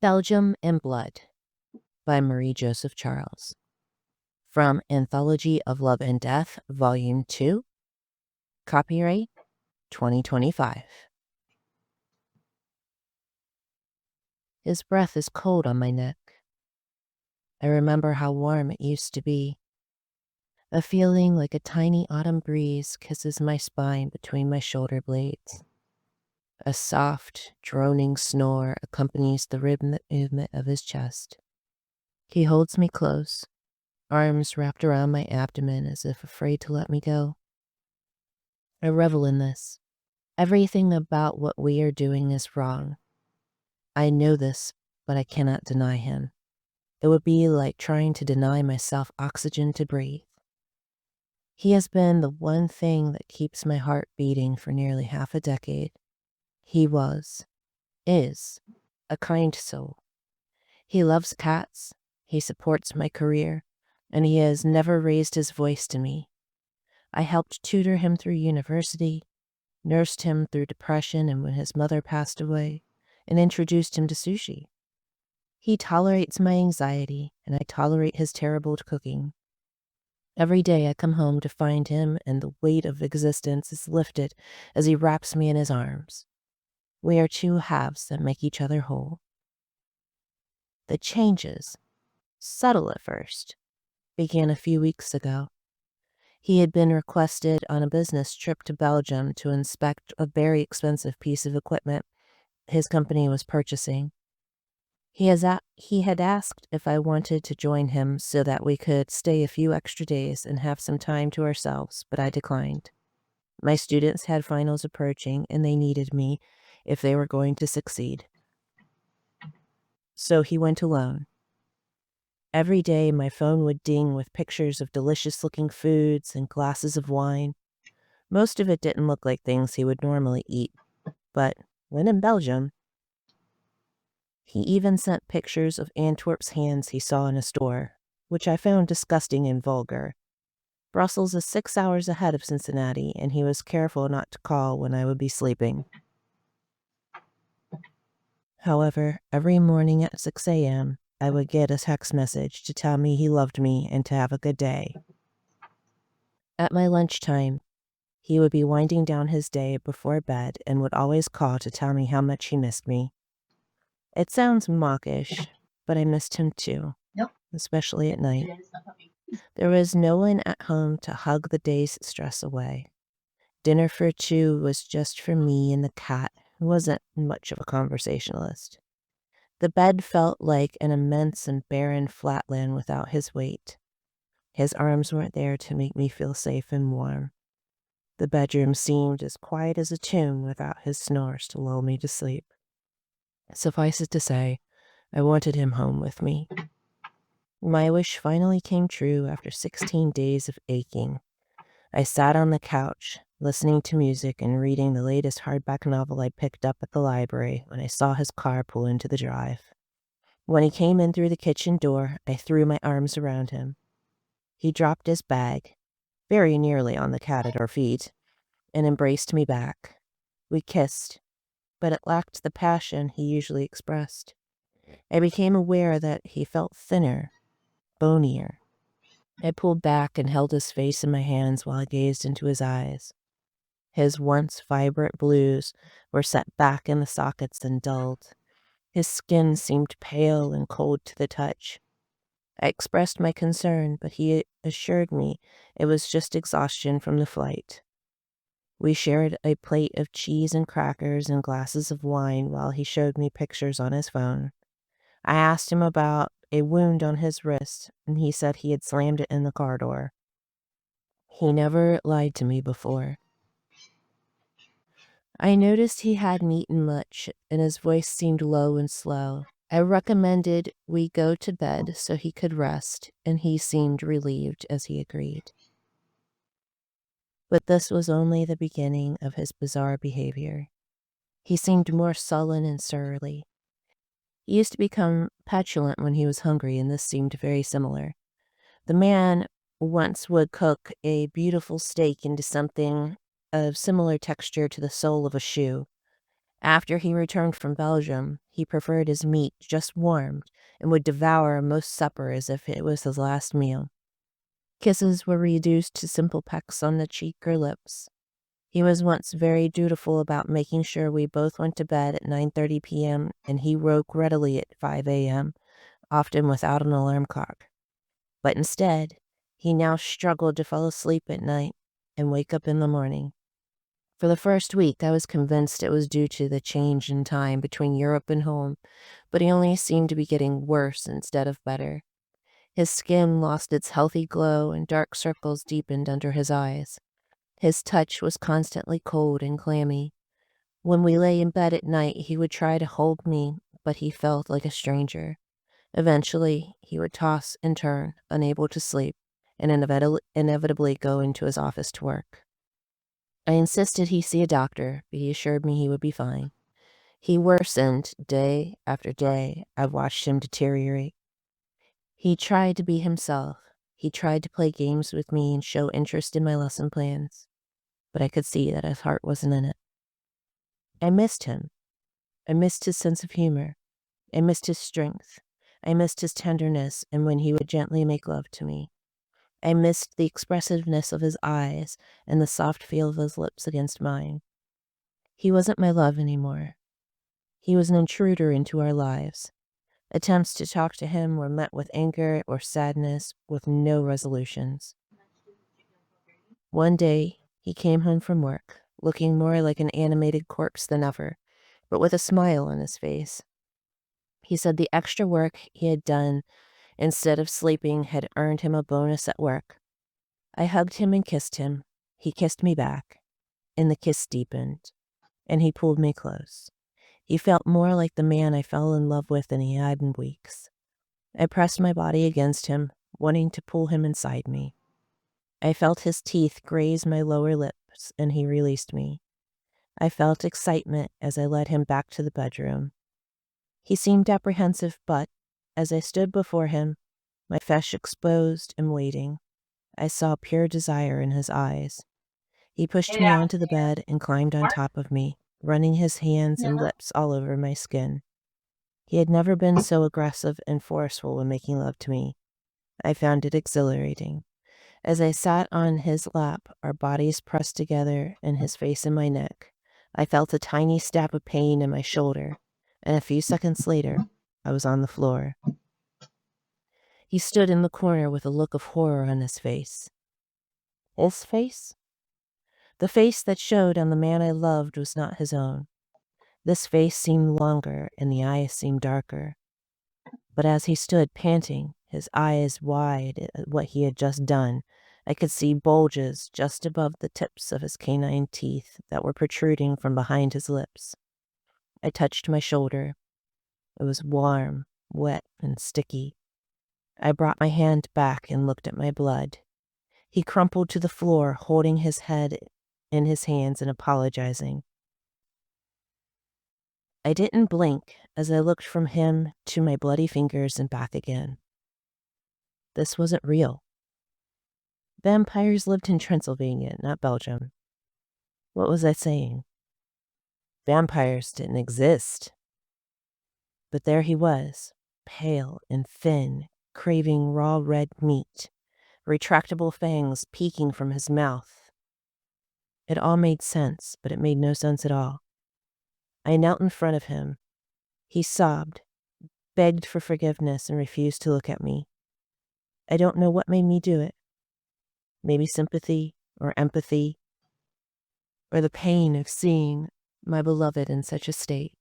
Belgium and Blood by Marie Joseph Charles. From Anthology of Love and Death, Volume 2, copyright 2025. His breath is cold on my neck. I remember how warm it used to be. A feeling like a tiny autumn breeze kisses my spine between my shoulder blades. A soft, droning snore accompanies the rhythmic movement of his chest. He holds me close, arms wrapped around my abdomen as if afraid to let me go. I revel in this. Everything about what we are doing is wrong. I know this, but I cannot deny him. It would be like trying to deny myself oxygen to breathe. He has been the one thing that keeps my heart beating for nearly half a decade. He is, a kind soul. He loves cats, he supports my career, and he has never raised his voice to me. I helped tutor him through university, nursed him through depression and when his mother passed away, and introduced him to sushi. He tolerates my anxiety, and I tolerate his terrible cooking. Every day I come home to find him, and the weight of existence is lifted as he wraps me in his arms. We are two halves that make each other whole. The changes, subtle at first, began a few weeks ago. He had been requested on a business trip to Belgium to inspect a very expensive piece of equipment his company was purchasing. He had asked if I wanted to join him so that we could stay a few extra days and have some time to ourselves, but I declined. My students had finals approaching, and they needed me if they were going to succeed. So he went alone. Every day my phone would ding with pictures of delicious-looking foods and glasses of wine. Most of it didn't look like things he would normally eat, but when in Belgium, he even sent pictures of Antwerp's hands he saw in a store, which I found disgusting and vulgar. Brussels is 6 hours ahead of Cincinnati, and he was careful not to call when I would be sleeping. However, every morning at 6 a.m., I would get a text message to tell me he loved me and to have a good day. At my lunchtime, he would be winding down his day before bed and would always call to tell me how much he missed me. It sounds mawkish, but I missed him too, especially at night. There was no one at home to hug the day's stress away. Dinner for two was just for me and the cat, who wasn't much of a conversationalist. The bed felt like an immense and barren flatland without his weight. His arms weren't there to make me feel safe and warm. The bedroom seemed as quiet as a tomb without his snores to lull me to sleep. Suffice it to say, I wanted him home with me. My wish finally came true after 16 days of aching. I sat on the couch, listening to music and reading the latest hardback novel I picked up at the library when I saw his car pull into the drive. When he came in through the kitchen door, I threw my arms around him. He dropped his bag, very nearly on the cat at our feet, and embraced me back. We kissed, but it lacked the passion he usually expressed. I became aware that he felt thinner, bonier. I pulled back and held his face in my hands while I gazed into his eyes. His once vibrant blues were set back in the sockets and dulled. His skin seemed pale and cold to the touch. I expressed my concern, but he assured me it was just exhaustion from the flight. We shared a plate of cheese and crackers and glasses of wine while he showed me pictures on his phone. I asked him about a wound on his wrist, and he said he had slammed it in the car door. He never lied to me before. I noticed he hadn't eaten much, and his voice seemed low and slow. I recommended we go to bed so he could rest, and he seemed relieved as he agreed. But this was only the beginning of his bizarre behavior. He seemed more sullen and surly. He used to become petulant when he was hungry, and this seemed very similar. The man once would cook a beautiful steak into something of similar texture to the sole of a shoe. After he returned from Belgium, he preferred his meat just warmed and would devour most supper as if it was his last meal. Kisses were reduced to simple pecks on the cheek or lips. He was once very dutiful about making sure we both went to bed at 9:30 p.m., and he woke readily at 5 a.m., often without an alarm clock. But instead, he now struggled to fall asleep at night and wake up in the morning. For the first week, I was convinced it was due to the change in time between Europe and home, but he only seemed to be getting worse instead of better. His skin lost its healthy glow and dark circles deepened under his eyes. His touch was constantly cold and clammy. When we lay in bed at night, he would try to hold me, but he felt like a stranger. Eventually, he would toss and turn, unable to sleep, and inevitably go into his office to work. I insisted he see a doctor, but he assured me he would be fine. He worsened day after day. I've watched him deteriorate. He tried to be himself. He tried to play games with me and show interest in my lesson plans, but I could see that his heart wasn't in it. I missed him. I missed his sense of humor. I missed his strength. I missed his tenderness and when he would gently make love to me. I missed the expressiveness of his eyes and the soft feel of his lips against mine. He wasn't my love anymore. He was an intruder into our lives. Attempts to talk to him were met with anger or sadness with no resolutions. One day, he came home from work, looking more like an animated corpse than ever, but with a smile on his face. He said the extra work he had done instead of sleeping had earned him a bonus at work. I hugged him and kissed him. He kissed me back, and the kiss deepened, and he pulled me close. He felt more like the man I fell in love with than he had in weeks. I pressed my body against him, wanting to pull him inside me. I felt his teeth graze my lower lips, and he released me. I felt excitement as I led him back to the bedroom. He seemed apprehensive, but, as I stood before him, my flesh exposed and waiting, I saw pure desire in his eyes. He pushed me onto the bed and climbed on top of me, running his hands and lips all over my skin. He had never been so aggressive and forceful when making love to me. I found it exhilarating. As I sat on his lap, our bodies pressed together and his face in my neck, I felt a tiny stab of pain in my shoulder, and a few seconds later, I was on the floor. He stood in the corner with a look of horror on his face. His face? The face that showed on the man I loved was not his own. This face seemed longer and the eyes seemed darker. But as he stood panting, his eyes wide at what he had just done, I could see bulges just above the tips of his canine teeth that were protruding from behind his lips. I touched my shoulder. It was warm, wet, and sticky. I brought my hand back and looked at my blood. He crumpled to the floor, holding his head in his hands and apologizing. I didn't blink as I looked from him to my bloody fingers and back again. This wasn't real. Vampires lived in Transylvania, not Belgium. What was I saying? Vampires didn't exist. But there he was, pale and thin, craving raw red meat, retractable fangs peeking from his mouth. It all made sense, but it made no sense at all. I knelt in front of him. He sobbed, begged for forgiveness, and refused to look at me. I don't know what made me do it. Maybe sympathy or empathy, or the pain of seeing my beloved in such a state.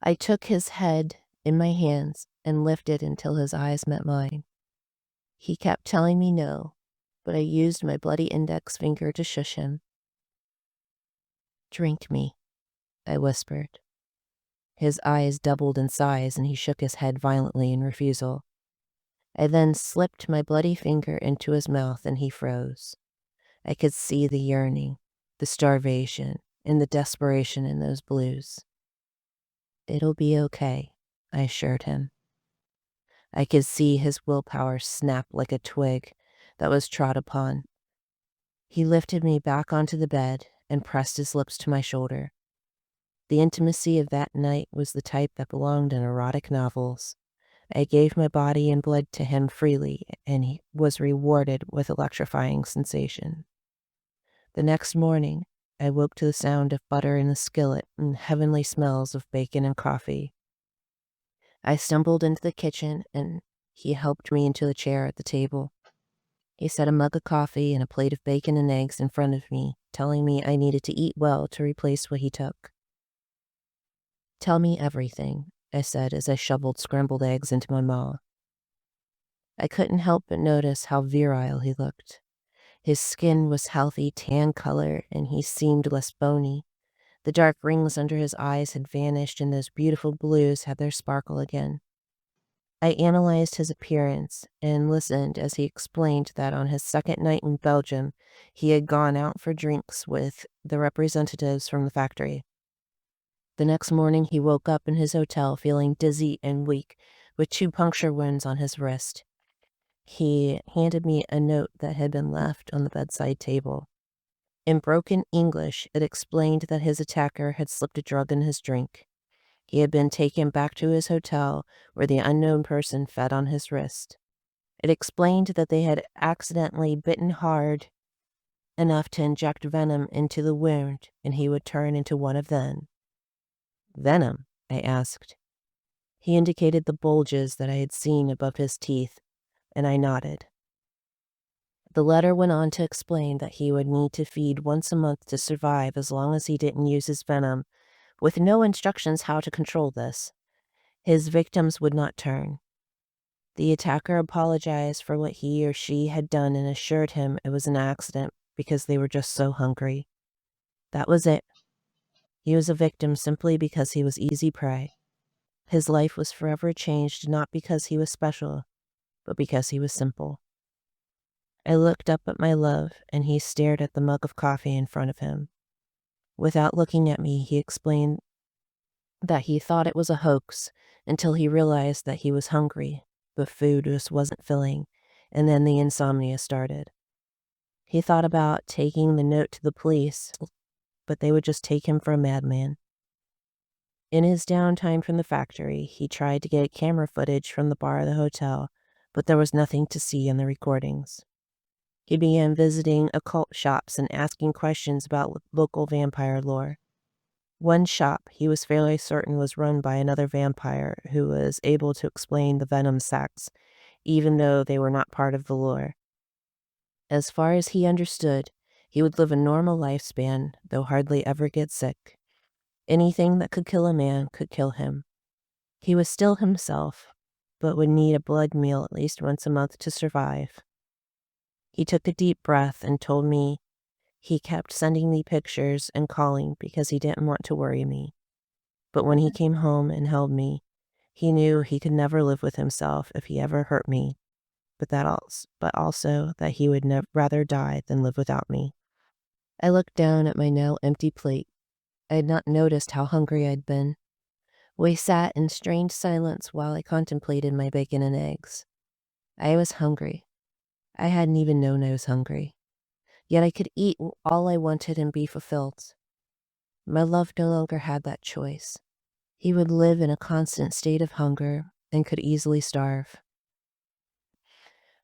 I took his head in my hands and lifted until his eyes met mine. He kept telling me no, but I used my bloody index finger to shush him. "Drink me," I whispered. His eyes doubled in size and he shook his head violently in refusal. I then slipped my bloody finger into his mouth and he froze. I could see the yearning, the starvation, and the desperation in those blues. "It'll be okay," I assured him. I could see his willpower snap like a twig that was trod upon. He lifted me back onto the bed and pressed his lips to my shoulder. The intimacy of that night was the type that belonged in erotic novels. I gave my body and blood to him freely, and he was rewarded with electrifying sensation. The next morning, I woke to the sound of butter in the skillet and heavenly smells of bacon and coffee. I stumbled into the kitchen, and he helped me into a chair at the table. He set a mug of coffee and a plate of bacon and eggs in front of me, telling me I needed to eat well to replace what he took. "Tell me everything," I said as I shoveled scrambled eggs into my maw. I couldn't help but notice how virile he looked. His skin was healthy tan color, and he seemed less bony. The dark rings under his eyes had vanished, and those beautiful blues had their sparkle again. I analyzed his appearance and listened as he explained that on his second night in Belgium, he had gone out for drinks with the representatives from the factory. The next morning, he woke up in his hotel feeling dizzy and weak, with 2 puncture wounds on his wrist. He handed me a note that had been left on the bedside table. In broken English, it explained that his attacker had slipped a drug in his drink. He had been taken back to his hotel, where the unknown person fed on his wrist. It explained that they had accidentally bitten hard enough to inject venom into the wound, and he would turn into one of them. "Venom?" I asked. He indicated the bulges that I had seen above his teeth, and I nodded. The letter went on to explain that he would need to feed once a month to survive as long as he didn't use his venom, with no instructions how to control this. His victims would not turn. The attacker apologized for what he or she had done and assured him it was an accident because they were just so hungry. That was it. He was a victim simply because he was easy prey. His life was forever changed not because he was special, but because he was simple. I looked up at my love, and he stared at the mug of coffee in front of him. Without looking at me, he explained that he thought it was a hoax until he realized that he was hungry, but food just wasn't filling, and then the insomnia started. He thought about taking the note to the police, but they would just take him for a madman. In his downtime from the factory, he tried to get camera footage from the bar of the hotel, but there was nothing to see in the recordings. He began visiting occult shops and asking questions about local vampire lore. One shop he was fairly certain was run by another vampire who was able to explain the venom sacs, even though they were not part of the lore. As far as he understood, he would live a normal lifespan, though hardly ever get sick. Anything that could kill a man could kill him. He was still himself, but would need a blood meal at least once a month to survive. He took a deep breath and told me he kept sending me pictures and calling because he didn't want to worry me. But when he came home and held me, he knew he could never live with himself if he ever hurt me, but also that he would rather die than live without me. I looked down at my now empty plate. I had not noticed how hungry I'd been. We sat in strange silence while I contemplated my bacon and eggs. I was hungry. I hadn't even known I was hungry. Yet I could eat all I wanted and be fulfilled. My love no longer had that choice. He would live in a constant state of hunger and could easily starve.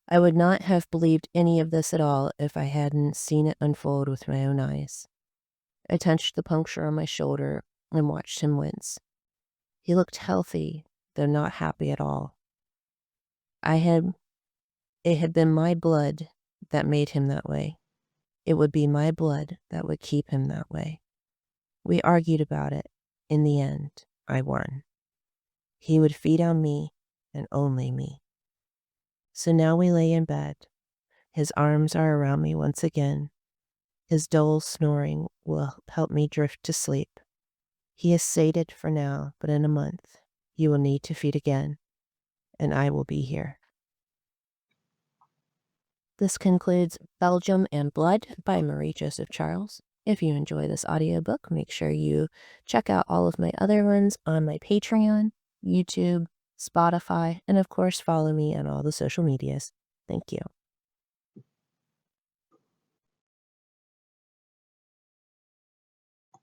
I would not have believed any of this at all if I hadn't seen it unfold with my own eyes. I touched the puncture on my shoulder and watched him wince. He looked healthy, though not happy at all. It had been my blood that made him that way. It would be my blood that would keep him that way. We argued about it. In the end, I won. He would feed on me and only me. So now we lay in bed. His arms are around me once again. His dull snoring will help me drift to sleep. He is sated for now, but in a month, you will need to feed again, and I will be here. This concludes Belgium and Blood by Marie Joseph Charles. If you enjoy this audiobook, make sure you check out all of my other ones on my Patreon, YouTube, Spotify, and of course follow me on all the social medias. Thank you.